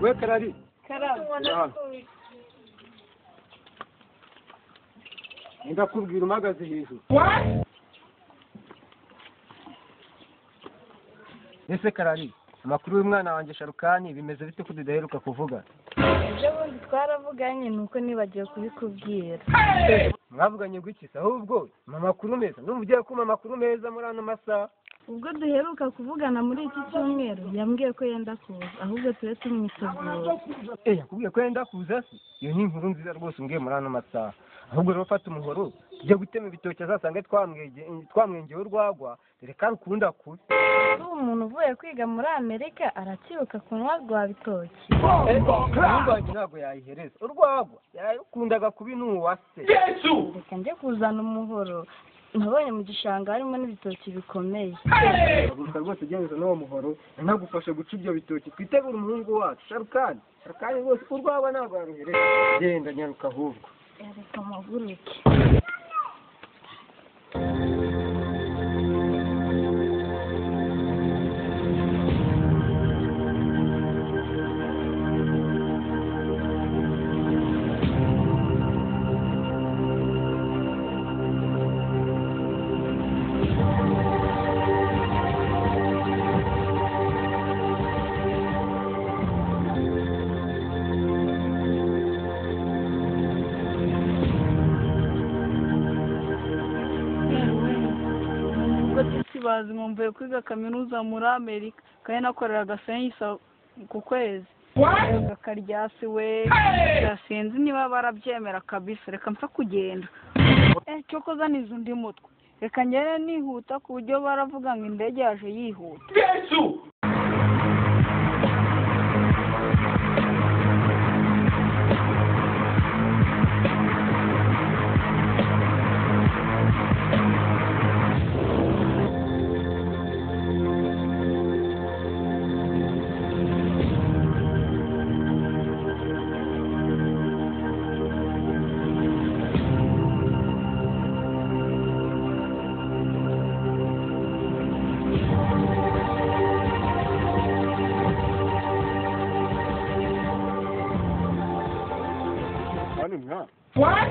we Karari. Karame. Ndakubwira umagaze hejuru. Ese Karari, amakuru y'umwana wanjye Sharukani bimeze bite ko tudaheruka kuvuga? Ibyo bundi twaravuganye nuko nibagiwe kubikubwira. Mwavuganye gwiki se ahubwo amakuru meza. Ndumva ugiye kuma amakuru meza muri ano masaha. Ubwo duheruka kuvugana muri iki cyumweru yambwiye ko yenda kuza ahubwo tube tumwitegura. Yakubwiye ko yenda kuza se? Iyo ni inkuru nziza rwose umbwiye muri ano masaha. Ahubwo rero fata umuhoro tujya gutema ibitoki azasanga twamwengeye urwagwa reka rukunda kubi. Umuntu uvuye kwiga muri Amerika arakibuka kunywa rwa bitoki. Urwagwa ntabwo yayihereza. Urwagwa yakundaga kubi n'uwase. Reka njye kuzana umuhoro. Nabonye mu gishanga harimo n'ibitoki bikomeye. Gusa rwose ugenzwe n'uwo muhoro ntagufashe guca ibyo bitoki. Twitegura umuhungu wacu Sharukani. Sharukani rwose urwagwa ntabwo yaruhereza. Genda nyaruka ahubwo. Reka amaguruke. bazi mvuye kwiga kaminuza muri Amerika kandi nakoreraga senyisa ku kwezi karyasi we sinzi niba barabyemera kabisa reka mpfa kugenda cyo kozana izo ndi mutwe reka ngere nihuta ku buryo baravuga ngo indege yaje yihuta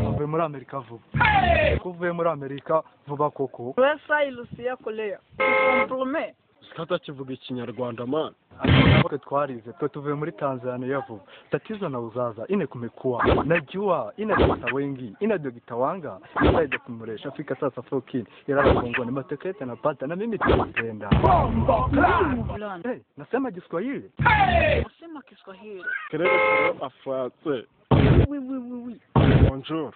uvuye muri Amerika vuba uvuye muri Amerika vuba koko wesa ilusiya korea komprome sikata kivuga ikinyarwanda man twe twarize twe tuvuye muri Tanzania vuba tatizo na uzaza ine kumekuwa najua ina dokta wengi ina dokta wanga ina kumresha Afrika sasa fokini ila Kongo ni matekete na pata na mimi tunapenda nasema Kiswahili nasema Kiswahili kelele afate oui bonjour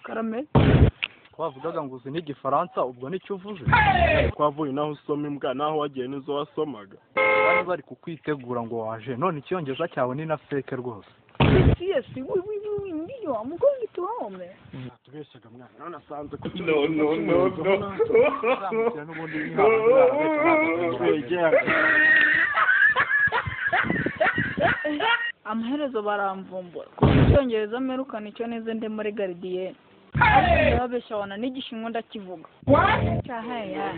karame twavugaga ngo uzi n'igifaransa ubwo nicyo uvuze twavuye naho usoma imbwa naho wagiye nizo wasomaga bari bari kukwitegura ngo waje none icyongereza cyawe ni na fake rwose yes oui ndiyo I'm going to home tubeshaga mwana none asanze ko amaherezo baramvumbura kuko icyongereza mperukana icyo neze ndi muri garidiyene ariko babesha wana n'igishinwa ndakivuga cyahaya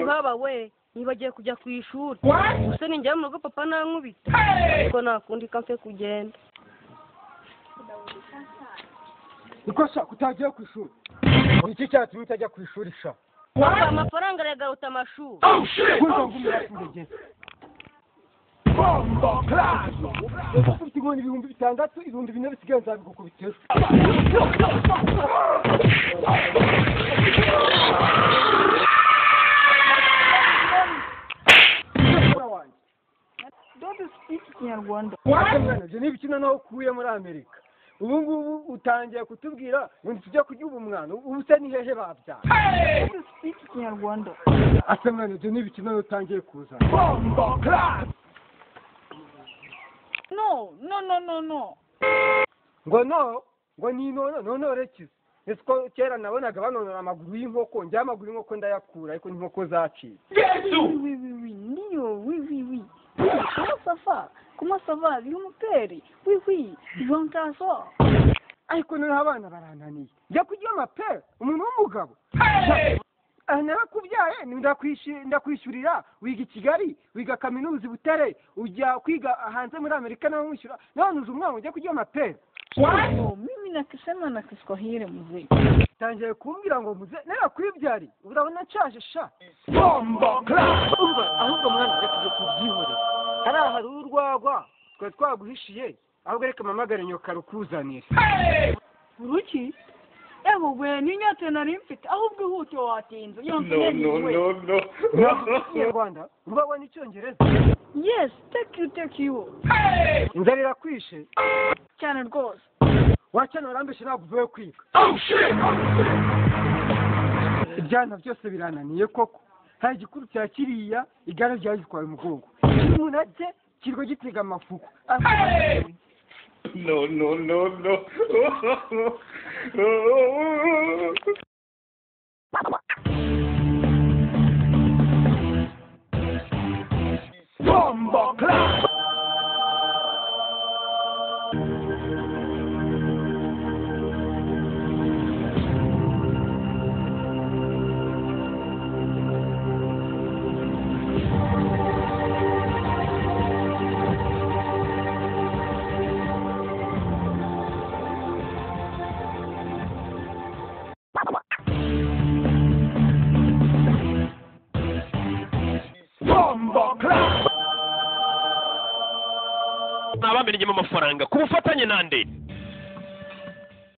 baba we nibagiye kujya ku ishuri gusa ninjya mu rugo papa nankubita ariko nakundi kamfe kugenda Nikosha kutagiye ku ishuri iki cyatumye utajya ku ishuri sha amafaranga aragaruta amashuri kuza ngumurageze bombo class ufite ibihumbi 6 ibihumbi 4 bisigaye nzabigukubitera don't speak Kinyarwanda je nibikina naho kuye muri Amerika ubu ngubu utangiye kutubwira ngo tujya kujya umwana ubu se ni hehe babyara don't speak Kinyarwanda asemana je nibikina utangiye kuza bombo class no ngo ni none rekiza Esko kera nabonaga banonora amaguru y'inkoko njya amaguru y'inkoko ndayakura ariko n'inkoko zaciye oui niyo oui comment ça va y'umuperi oui jontaso ariko none abana barananiye njya kujya amapere umuntu w'umugabo narakubyaye ni ndakwishyurira wiga i Kigali wiga kaminuza i Butare ujya kwiga hanze muri Amerika nawe mwishyura none uzi umwana ujya kurya amapera. Mimi nakisema na Kiswahili mzee. Tangiye kumbwira ngo muze narakwibyari urabona nshaje sha. Bombo class. Ahubwo mwana ujya kujya kubyihore. Hari urwagwa twe twaguhishiye ahubwo reka mamagare nyoka rukuzanire. Uruki? Ego we ninyate nari mfite ahubwo ihute watinze. No. Rwanda urabona n'icyongereza. Yes, take you. Inzara irakwishe. Cyane rwose. Wacana warambeshe ntabwo uvuye kwiga. Ibyana byose birananiye koko. Hari igikuru cya kiriya igare ryagitwaye umugongo. Umuntu ajye kirwa gitega amafuko. No. Bombo class. Nabamenyemo amafaranga ku bufatanye nande